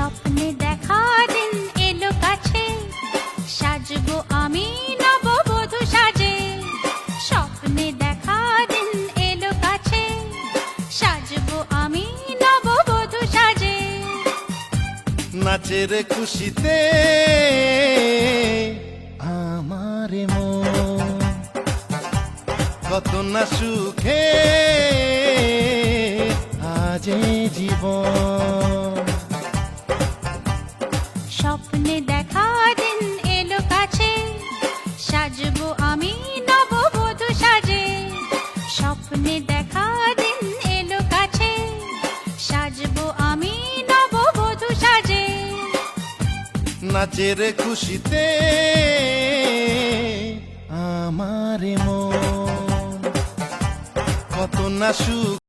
স্বপ্নে দেখা দিন এলো কাছে, সাজবো আমি নববধূ সাজে। স্বপ্নে দেখা দিন এলো কাছে, সাজবো আমি নববধূ সাজে। নাচের খুশিতে আমার মন কত না সুখে আজ এই জীবন। স্বপ্নে দেখা দিন এলো কাছে, সাজবো আমি নববধূ সাজে। স্বপ্নে দেখা দিন এলো কাছে, সাজবো আমি নববধূ সাজে। নাচের খুশিতে আমার মন কত না সুখ